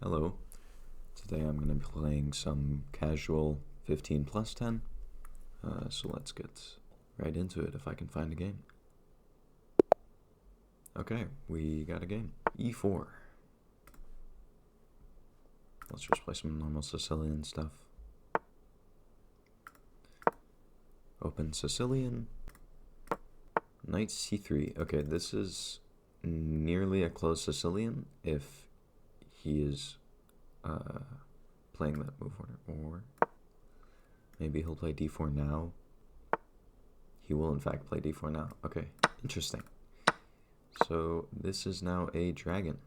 Hello, today I'm going to be playing some casual 15 plus 10, so let's get right into it if I can find a game. Okay, we got a game. E4. Let's just play some normal Sicilian stuff. Open Sicilian. Knight C3. Okay, this is nearly a closed Sicilian if he is playing that move order. Or maybe he'll play D4 now. He will in fact play D4 now. Okay, interesting. So this is now a dragon.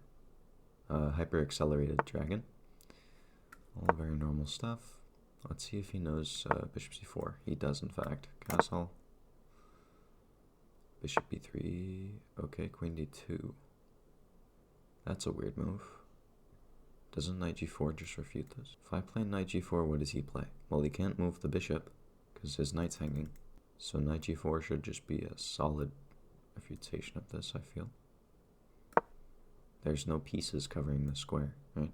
Hyper-accelerated dragon. All very normal stuff. Let's see if he knows bishop c4. He does in fact. Castle. Bishop b3. Okay, queen d2. That's a weird move. Doesn't knight g4 just refute this? If I play knight g4, what does he play? Well, he can't move the bishop because his knight's hanging. So knight g4 should just be a solid refutation of this, I feel. There's no pieces covering the square, right?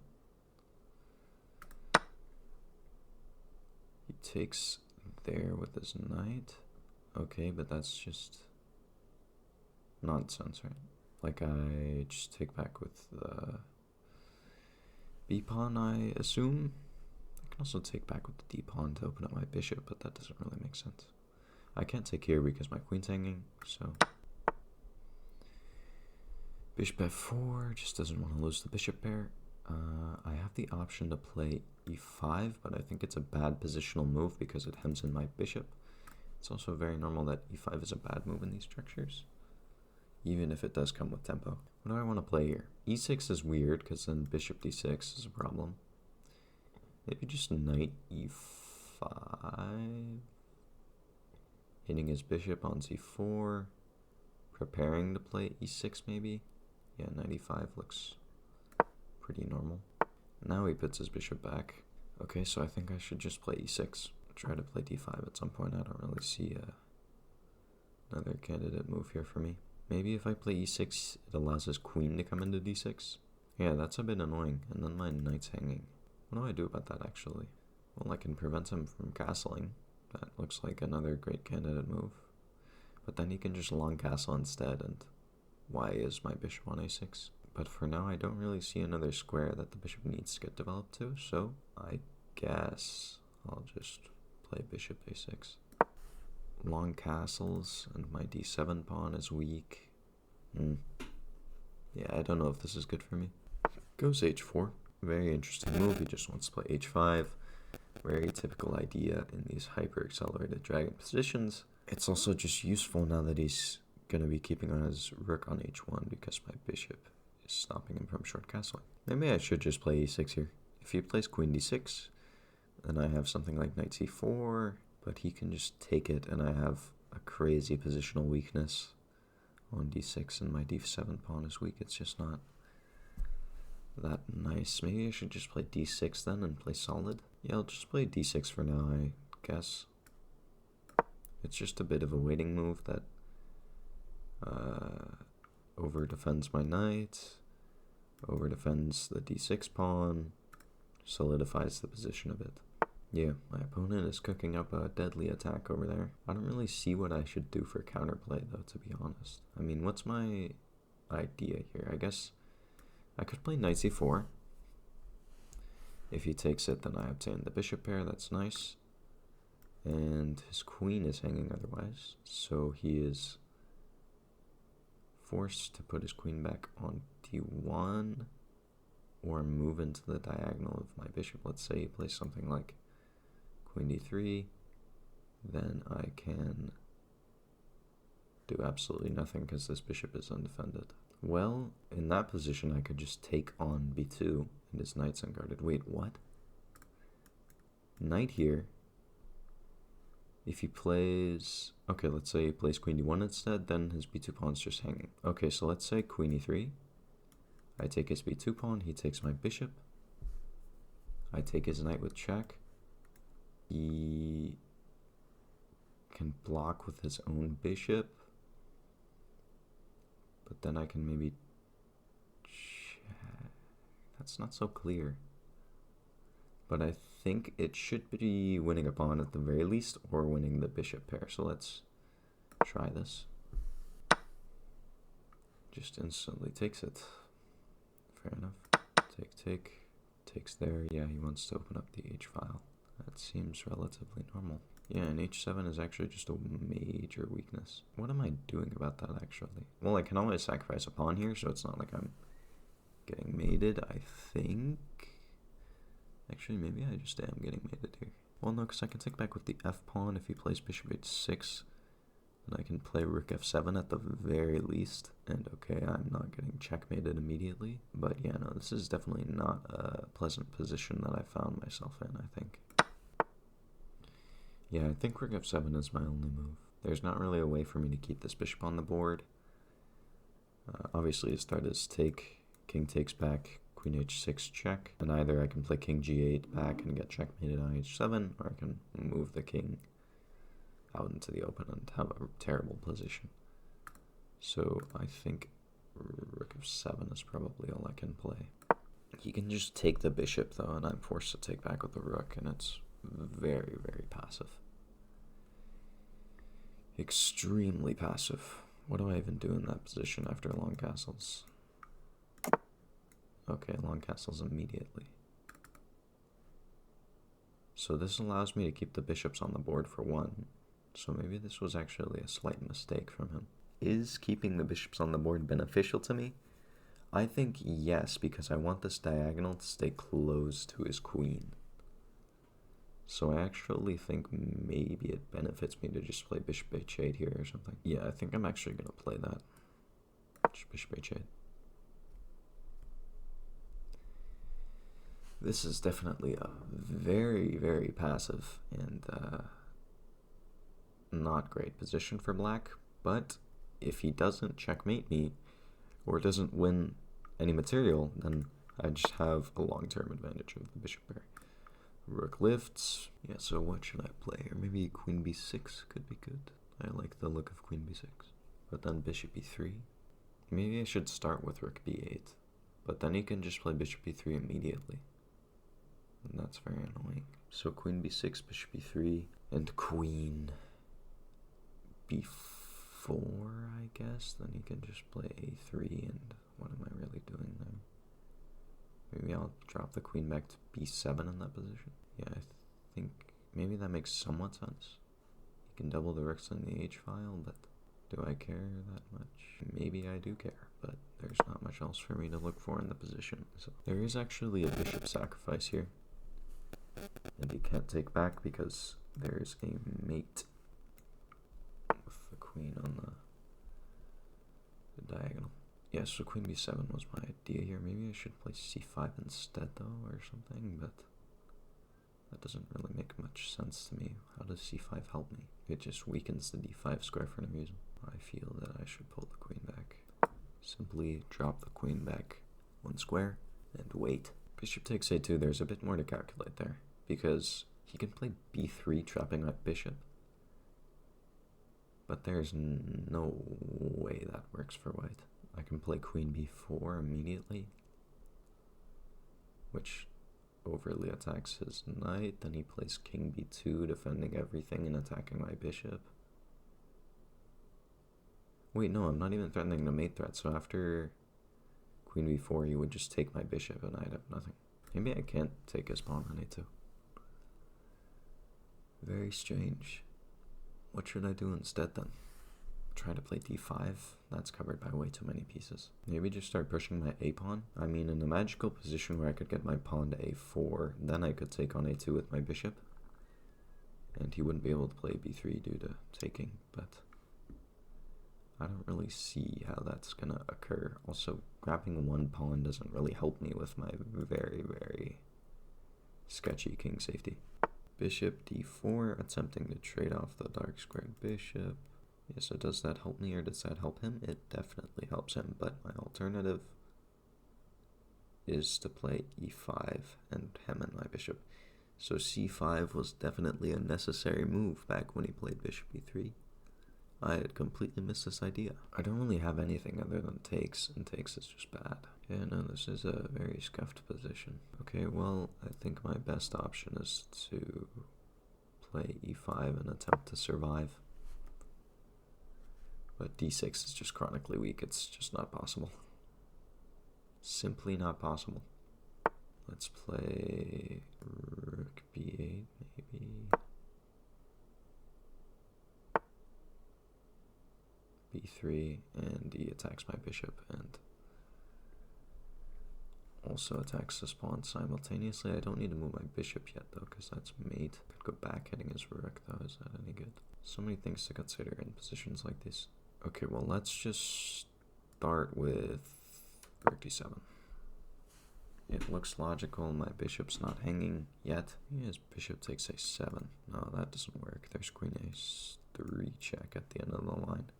He takes there with his knight. Okay, but that's just nonsense, right? Like I just take back with the b-pawn, I assume. I can also take back with the d-pawn to open up my bishop, but that doesn't really make sense. I can't take here because my queen's hanging, so... Bishop f4 just doesn't want to lose the bishop pair. I have the option to play e5, but I think it's a bad positional move because it hems in my bishop. It's also very normal that e5 is a bad move in these structures, even if it does come with tempo. What do I want to play here? e6 is weird because then bishop d6 is a problem. Maybe just knight e5, hitting his bishop on c4, preparing to play e6 maybe. Yeah, knight e5 looks pretty normal. Now he puts his bishop back. Okay, so I think I should just play e6. Try to play d5 at some point. I don't really see another candidate move here for me. Maybe if I play e6, it allows his queen to come into d6. Yeah, that's a bit annoying. And then my knight's hanging. What do I do about that, actually? Well, I can prevent him from castling. That looks like another great candidate move. But then he can just long castle instead, and why is my bishop on a6? But for now, I don't really see another square that the bishop needs to get developed to, so I guess I'll just play bishop a6. Long castles, and my d7 pawn is weak. Yeah, I don't know if this is good for me. Goes h4. Very interesting move. He just wants to play h5. Very typical idea in these hyper-accelerated dragon positions. It's also just useful now that he's going to be keeping on his rook on h1 because my bishop is stopping him from short castling. Maybe I should just play e6 here. If he plays queen d6, then I have something like knight c4, but he can just take it, and I have a crazy positional weakness on d6, and my d7 pawn is weak. It's just not that nice. Maybe I should just play d6 then and play solid. Yeah, I'll just play d6 for now, I guess. It's just a bit of a waiting move that over defends my knight, over defends the d6 pawn, solidifies the position a bit. Yeah, my opponent is cooking up a deadly attack over there. I don't really see what I should do for counterplay though, to be honest. I mean, what's my idea here? I guess I could play knight c4. If he takes it, then I obtain the bishop pair, that's nice. And his queen is hanging otherwise, so he is forced to put his queen back on d1 or move into the diagonal of my bishop. Let's say he plays something like queen d3, then I can do absolutely nothing because this bishop is undefended. Well, in that position I could just take on b2 and his knight's unguarded. Wait, what? Knight here. If he plays... Okay, let's say he plays queen d1 instead, then his b2 pawn's just hanging. Okay, so let's say queen e3. I take his b2 pawn, he takes my bishop. I take his knight with check. He can block with his own bishop. But then I can maybe check. That's not so clear. But I think it should be winning a pawn at the very least, or winning the bishop pair. So let's try this. Just instantly takes it. Fair enough. Take. Takes there. Yeah, he wants to open up the h file. That seems relatively normal. Yeah, and h7 is actually just a major weakness. What am I doing about that, actually? Well, I can always sacrifice a pawn here, so it's not like I'm getting mated, I think. Actually, maybe I just am getting mated here. Well, no, because I can take back with the f-pawn if he plays bishop h6. And I can play rook f7 at the very least. And okay, I'm not getting checkmated immediately. But yeah, no, this is definitely not a pleasant position that I found myself in, I think. Yeah, I think rook f7 is my only move. There's not really a way for me to keep this bishop on the board. Obviously, his threat is take, king takes back, queen h6 check, and either I can play king g8 back and get checkmated on h7, or I can move the king out into the open and have a terrible position. So I think rook f7 is probably all I can play. He can just take the bishop though, and I'm forced to take back with the rook, and it's very, very passive. Extremely passive. What do I even do in that position after long castles? Okay, long castles immediately. So this allows me to keep the bishops on the board for one. So maybe this was actually a slight mistake from him. Is keeping the bishops on the board beneficial to me? I think yes, because I want this diagonal to stay close to his queen. So I actually think maybe it benefits me to just play bishop h8 here or something. Yeah, I think I'm actually going to play that. Just bishop h8. This is definitely a very, very passive and not great position for black. But if he doesn't checkmate me or doesn't win any material, then I just have a long-term advantage of the bishop pair. Rook lifts. Yeah, so what should I play here? Maybe queen b6 could be good. I like the look of queen b6. But then bishop e3. Maybe I should start with rook b8. But then he can just play bishop e3 immediately. And that's very annoying. So queen b6, bishop e3, and queen b4, I guess. Then he can just play a3, and what am I really doing there? Maybe I'll drop the queen back to b7 in that position. Yeah, I think maybe that makes somewhat sense. You can double the rooks in the h-file, but do I care that much? Maybe I do care, but there's not much else for me to look for in the position. So there is actually a bishop sacrifice here. And he can't take back because there's a mate with the queen on the diagonal. Yeah, so queen b7 was my idea here. Maybe I should play c5 instead, though, or something, but that doesn't really make much sense to me. How does c5 help me? It just weakens the d5 square for no reason. I feel that I should pull the queen back. Simply drop the queen back one square and wait. Bishop takes a2, there's a bit more to calculate there, because he can play b3, trapping my bishop. But there's no way that works for white. I can play queen b4 immediately, which overly attacks his knight. Then he plays king b2, defending everything and attacking my bishop. Wait, no, I'm not even threatening the mate threat, so after queen b4, he would just take my bishop and I'd have nothing. Maybe I can't take his pawn on a2. Very strange. What should I do instead then? Try to play d5? That's covered by way too many pieces. Maybe just start pushing my a-pawn? I mean, in a magical position where I could get my pawn to a4, then I could take on a2 with my bishop. And he wouldn't be able to play b3 due to taking, but I don't really see how that's gonna occur. Also, grabbing one pawn doesn't really help me with my very, very sketchy king safety. Bishop d4, attempting to trade off the dark squared bishop. Yeah, so does that help me or does that help him? It definitely helps him, but my alternative is to play e5 and hem in my bishop. So c5 was definitely a necessary move back when he played bishop e3. I had completely missed this idea. I don't really have anything other than takes, and takes is just bad. Yeah, no, this is a very scuffed position. Okay, well, I think my best option is to play e5 and attempt to survive. But d6 is just chronically weak. It's just not possible. Simply not possible. Let's play rook b8, maybe. b3, and he attacks my bishop, and also attacks the pawn simultaneously. I don't need to move my bishop yet, though, because that's mate. Could go back hitting his rook, though. Is that any good? So many things to consider in positions like this. Okay, well, let's just start with rook d7. It looks logical. My bishop's not hanging yet. His bishop takes a7. No, that doesn't work. There's queen a3 check at the end of the line.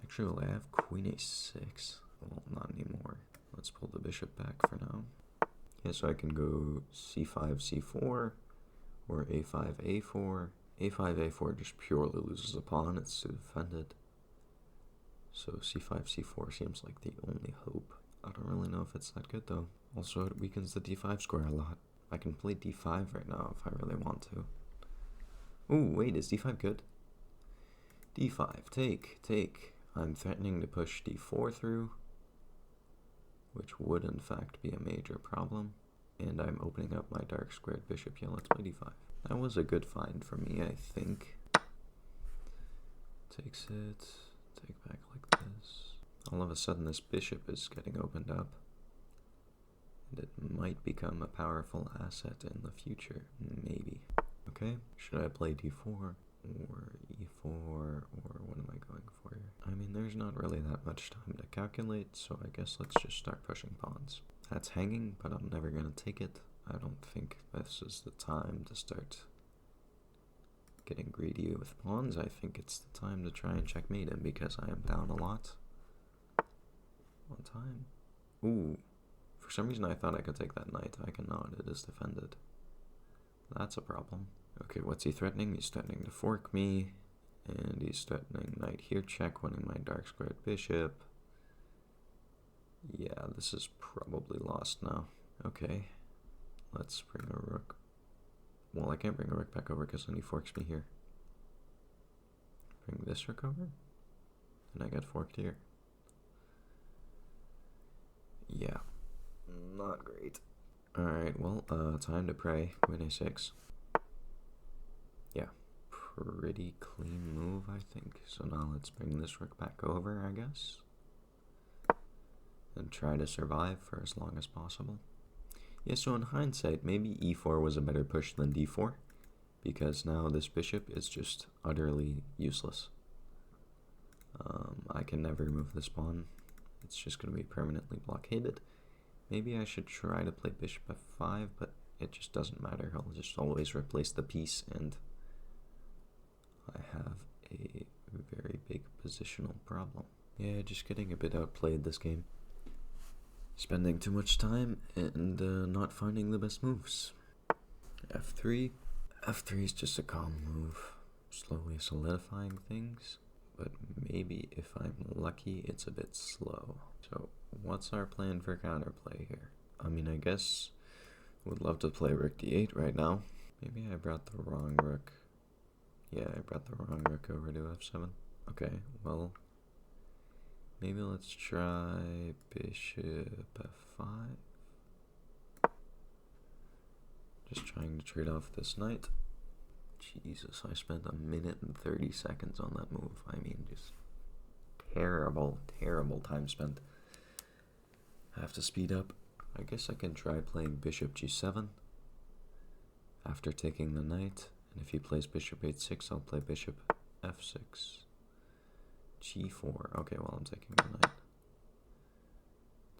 Actually, I have queen a6. Well, not anymore. Let's pull the bishop back for now. Yeah, so I can go c5, c4, or a5, a4. a5, a4 just purely loses a pawn. It's to defend it. So c5, c4 seems like the only hope. I don't really know if it's that good, though. Also, it weakens the d5 square a lot. I can play d5 right now if I really want to. Ooh, wait, is d5 good? d5, take. I'm threatening to push d4 through, which would in fact be a major problem. And I'm opening up my dark squared bishop. Yeah, let's play d5. That was a good find for me, I think. Takes it, take back like this. All of a sudden this bishop is getting opened up, and it might become a powerful asset in the future, maybe. Okay, should I play d4 or e4, or what am I going for here? I mean, there's not really that much time to calculate, so I guess let's just start pushing pawns. That's hanging, but I'm never gonna take it. I don't think this is the time to start getting greedy with pawns. I think it's the time to try and checkmate him because I am down a lot on time. Ooh, for some reason I thought I could take that knight. I cannot. It is defended. That's a problem. Okay, what's he threatening? He's threatening to fork me, and he's threatening knight here check, winning my dark squared bishop. Yeah, this is probably lost now. Okay, let's bring a rook. Well, I can't bring a rook back over because then he forks me here. Bring this rook over, and I get forked here. Yeah, not great. Alright, well, time to pray. Queen a6. Yeah, pretty clean move, I think. So now let's bring this rook back over, I guess. And try to survive for as long as possible. Yeah, so in hindsight, maybe e4 was a better push than d4, because now this bishop is just utterly useless. I can never move this pawn. It's just going to be permanently blockaded. Maybe I should try to play bishop f5, but it just doesn't matter. I'll just always replace the piece, and I have a very big positional problem. Yeah, just getting a bit outplayed this game. Spending too much time and not finding the best moves. f3. f3 is just a calm move, slowly solidifying things, but maybe if I'm lucky it's a bit slow. So what's our plan for counterplay here? I mean, I guess would love to play rook d8 right now. Maybe I brought the wrong rook. Yeah, I brought the wrong rook over to f7. Okay, well, maybe let's try bishop f5. Just trying to trade off this knight. Jesus, I spent a minute and 30 seconds on that move. I mean, just terrible time spent. I have to speed up. I guess I can try playing bishop g7 after taking the knight. And if he plays bishop h6, I'll play bishop f6. g4. Okay, well, I'm taking the knight.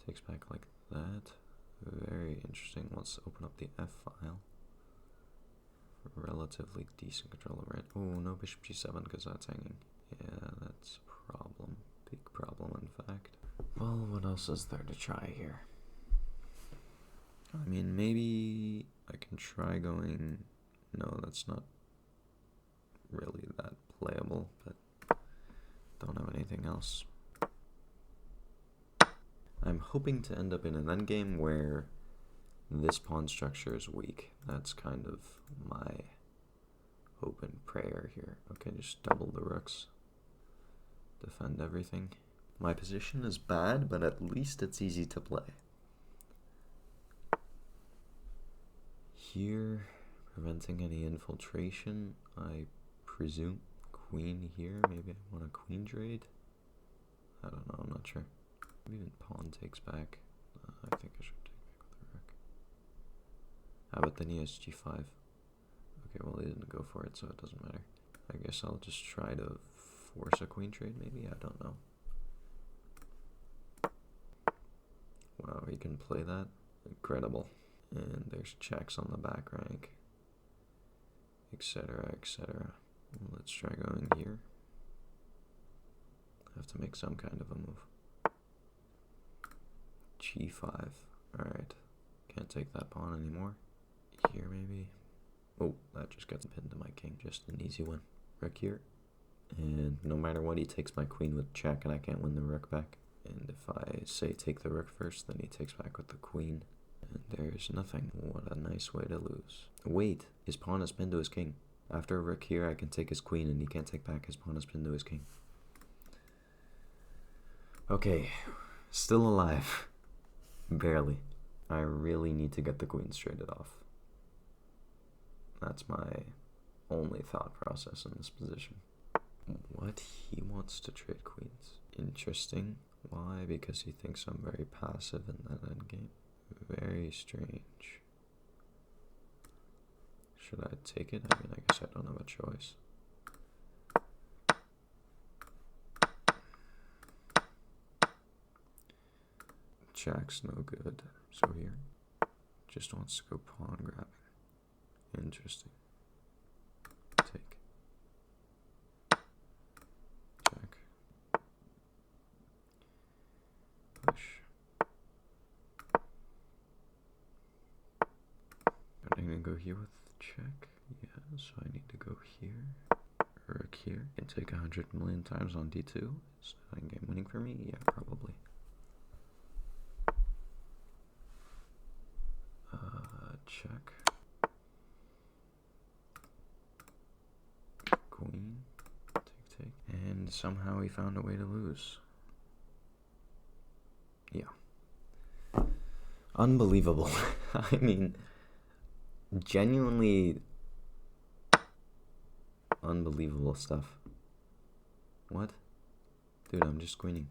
Takes back like that. Very interesting. Let's open up the f file. Relatively decent control over it. Oh, no bishop g7 because that's hanging. Yeah, that's a problem. Big problem, in fact. Well, what else is there to try here? I mean, maybe I can try going... No, that's not really that playable. incredible, but don't have anything else. I'm hoping to end up in an endgame where this pawn structure is weak. That's kind of my hope and prayer here. Okay, just double the rooks. Defend everything. My position is bad, but at least it's easy to play. Here, preventing any infiltration, I presume. Queen here, maybe I want a queen trade? I don't know, I'm not sure. Maybe even pawn takes back. I think I should take back with the rook. But then he has g5. Okay, well he didn't go for it, so it doesn't matter. I guess I'll just try to force a queen trade, maybe? I don't know. Wow, he can play that? Incredible. And there's checks on the back rank, etc., etc. Let's try going here. I have to make some kind of a move. g5. Alright. Can't take that pawn anymore. Here, maybe. Oh, that just gets pinned to my king. Just an easy one. Rook here. And no matter what, he takes my queen with check, and I can't win the rook back. And if I say take the rook first, then he takes back with the queen. And there's nothing. What a nice way to lose. Wait, his pawn is pinned to his king. After a rook here, I can take his queen, and he can't take back. His pawn is pinned to his king. Okay, still alive. Barely. I really need to get the queens traded off. That's my only thought process in this position. What? He wants to trade queens. Interesting. Why? Because he thinks I'm very passive in that endgame. Very strange. Should I take it? I mean, I guess I don't have a choice. Jack's no good. So here, just wants to go pawn grabbing. Interesting. Take. Check. Push. I'm gonna go here with check. Yeah, so I need to go here. Rook here. Can take 100 million times on d2. Is that game winning for me? Yeah, probably. Check. Queen. Take. And somehow he found a way to lose. Yeah. Unbelievable. I mean, genuinely unbelievable stuff. What? Dude, I'm just queening.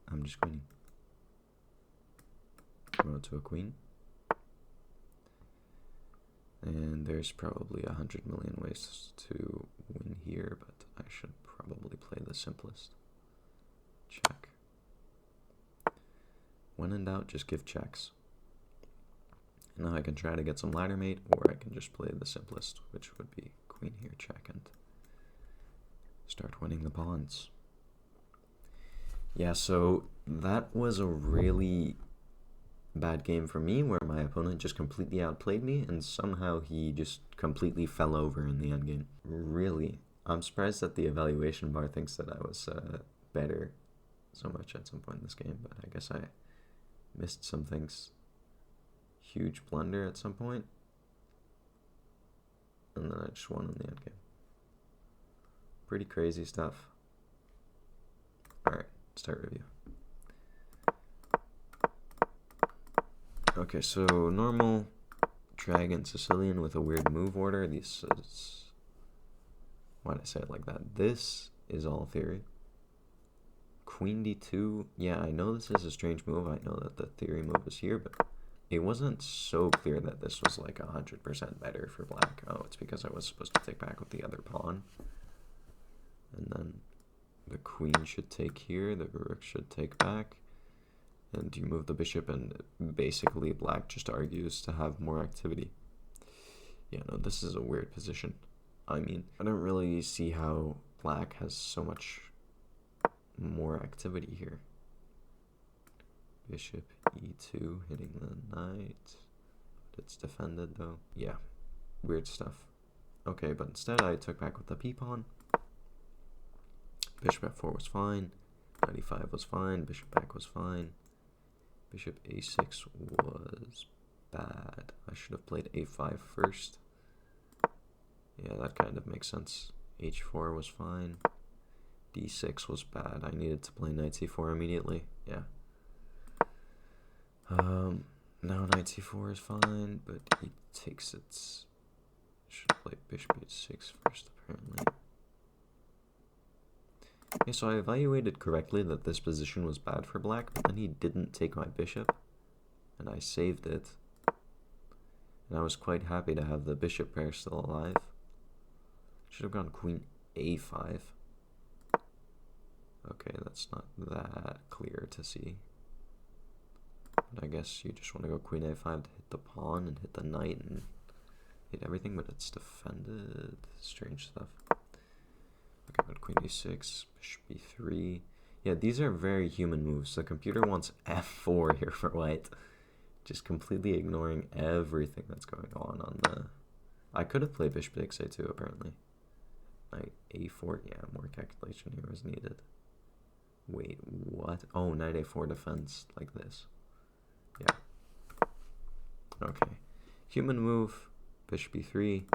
I'm just queening. Go to a queen. And there's probably 100 million ways to win here, but I should probably play the simplest. Check. When in doubt, just give checks. Now I can try to get some ladder mate, or I can just play the simplest, which would be queen here, check, and start winning the pawns. Yeah, so that was a really bad game for me, where my opponent just completely outplayed me, and somehow he just completely fell over in the endgame. Really, I'm surprised that the evaluation bar thinks that I was better so much at some point in this game, but I guess I missed some things. Huge blunder at some point, and then I just won in the endgame. Pretty crazy stuff. Alright, start review. Okay, so normal, dragon, Sicilian with a weird move order. This is, why did I say it like that? This is all theory. Queen d2, yeah, I know this is a strange move. I know that the theory move is here, but it wasn't so clear that this was like 100% better for black. Oh, it's because I was supposed to take back with the other pawn. And then the queen should take here, the rook should take back. And you move the bishop, and basically black just argues to have more activity. Yeah, no, this is a weird position. I mean, I don't really see how black has so much more activity here. Bishop e2, hitting the knight. It's defended though. Yeah, weird stuff. Okay, but instead I took back with the p-pawn. Bishop f4 was fine. Knight e5 was fine. Bishop back was fine. Bishop a6 was bad. I should have played a5 first. Yeah, that kind of makes sense. h4 was fine. d6 was bad. I needed to play knight c4 immediately. Yeah. Now knight c4 is fine, but he takes it. Should play bishop e6 first, apparently. Okay, so I evaluated correctly that this position was bad for black, but then he didn't take my bishop, and I saved it. And I was quite happy to have the bishop pair still alive. Should have gone queen a5. Okay, that's not that clear to see. But I guess you just want to go queen a5 to hit the pawn and hit the knight and hit everything, but it's defended. Strange stuff. Okay, but queen e6, bishop e3. Yeah, these are very human moves. The computer wants f4 here for white. Just completely ignoring everything that's going on the... I could have played bishop takes a2, apparently. Knight a4, yeah, more calculation here was needed. Wait, what? Oh, knight a4 defense, like this. Yeah. Okay. Human move, bishop e3.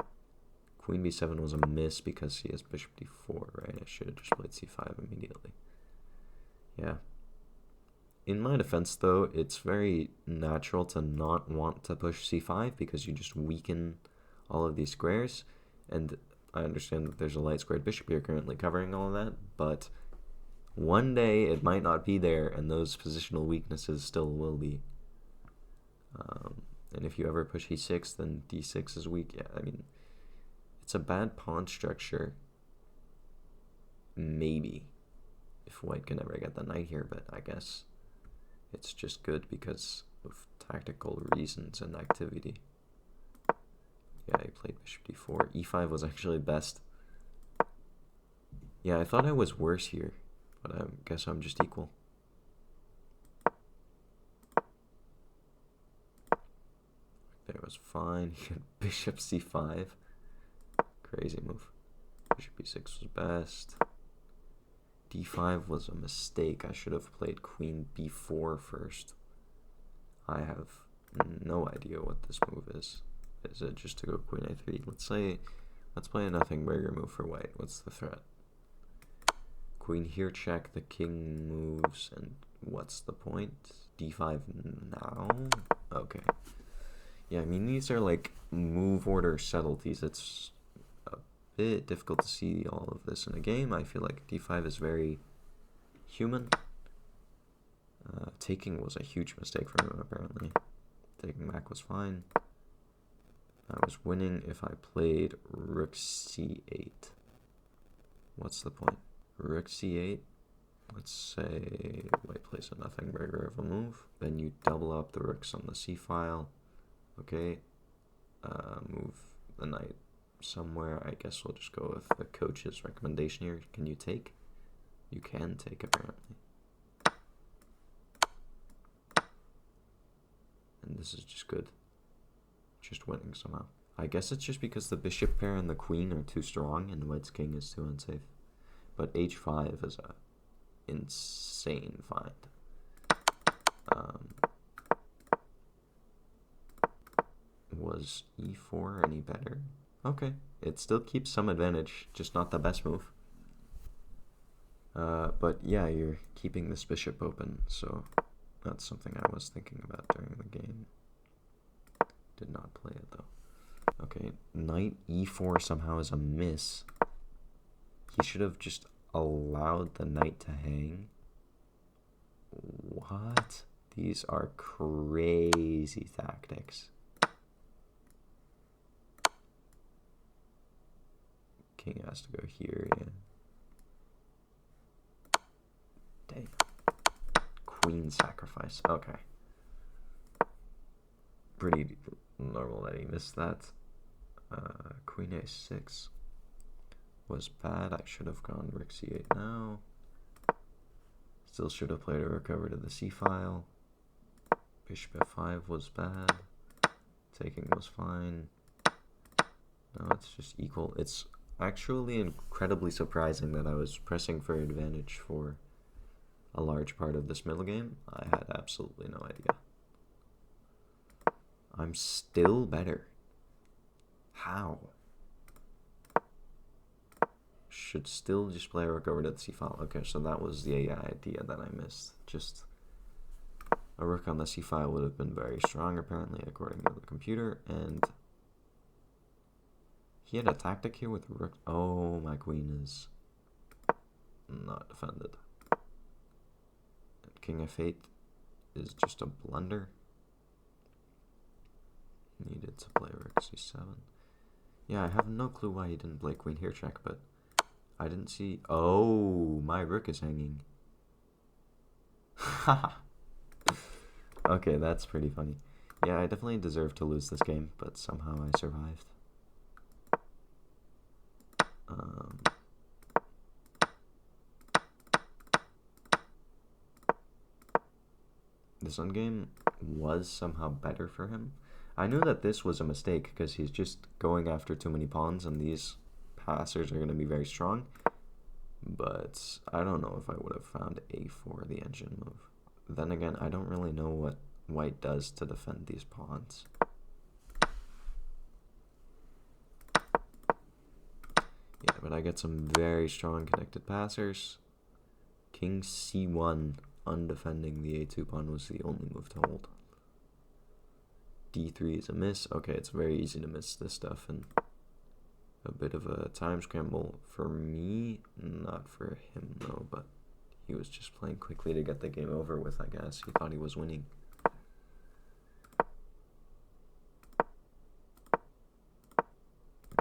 Queen b7 was a miss because he has bishop d4, right? I should have just played c5 immediately. Yeah. In my defense, though, it's very natural to not want to push c5 because you just weaken all of these squares. And I understand that there's a light squared bishop here currently covering all of that, but one day it might not be there, and those positional weaknesses still will be. And if you ever push e6, then d6 is weak. Yeah, I mean, it's a bad pawn structure, maybe, if white can ever get the knight here, but I guess it's just good because of tactical reasons and activity. Yeah, I played bishop d4. e5 was actually best. Yeah, I thought I was worse here, but I guess I'm just equal. There was fine. He had bishop c5. Crazy move. Bishop e6 was best. d5 was a mistake. I should have played queen b4 first. I have no idea what this move is. Is it just to go queen a3? Let's play a nothing burger move for white. What's the threat? Queen here check, the king moves, and what's the point? d5 now? Okay. Yeah, I mean, these are like move order subtleties. It's a bit difficult to see all of this in a game. I feel like d5 is very human. Taking was a huge mistake for him, apparently. Taking back was fine. I was winning if I played rook c8. What's the point? Rook c8. Let's say white plays a nothing burger of a move. Then you double up the rooks on the c file. Okay. Move the knight somewhere. I guess we'll just go with the coach's recommendation here. Can you take? You can take, apparently. And this is just good. Just winning somehow. I guess it's just because the bishop pair and the queen are too strong and white's king is too unsafe. But h5 is a insane find. Was e4 any better? Okay, it still keeps some advantage, just not the best move. But yeah, you're keeping this bishop open, so that's something I was thinking about during the game. Did not play it though. Okay, knight e4 somehow is a miss. He should have just allowed the knight to hang. What? These are crazy tactics. King has to go here, yeah. Dang. Queen sacrifice. Okay. Pretty normal that he missed that. Queen a6 was bad. I should have gone rook c8 now. Still should have played a rook over to the c file. Bishop f5 was bad. Taking was fine. No, it's just equal. It's actually incredibly surprising that I was pressing for advantage for a large part of this middle game. I had absolutely no idea. I'm still better. How? Should still just play a rook over to the c file. Okay, so that was the idea that I missed. Just a rook on the c file would have been very strong, apparently, according to the computer, and he had a tactic here with rook. Oh, my queen is not defended. And king f8 is just a blunder. Needed to play rook c7. Yeah, I have no clue why he didn't play queen here check, but I didn't see. Oh, my rook is hanging. Okay, that's pretty funny. Yeah, I definitely deserved to lose this game, but somehow I survived. This endgame was somehow better for him. I knew that this was a mistake because he's just going after too many pawns and these passers are going to be very strong. But I don't know if I would have found a4, the engine move. Then again, I don't really know what white does to defend these pawns. Yeah, but I get some very strong connected passers. King c1, undefending the a2 pawn was the only move to hold. d3 is a miss. Okay, it's very easy to miss this stuff, and a bit of a time scramble for me, not for him though, but he was just playing quickly to get the game over with, I guess. He thought he was winning.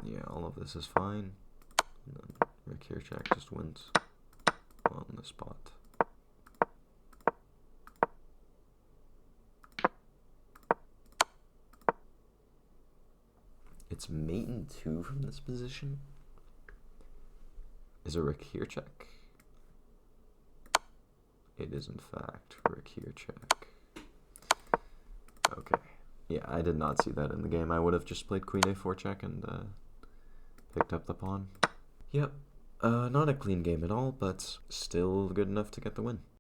Yeah, all of this is fine. And then rook here check just wins on the spot. It's mate in 2 from this position. Is a rook here check? It is in fact rook here check. Okay. Yeah, I did not see that in the game. I would have just played queen a4 check and picked up the pawn. Yep. Not a clean game at all, but still good enough to get the win.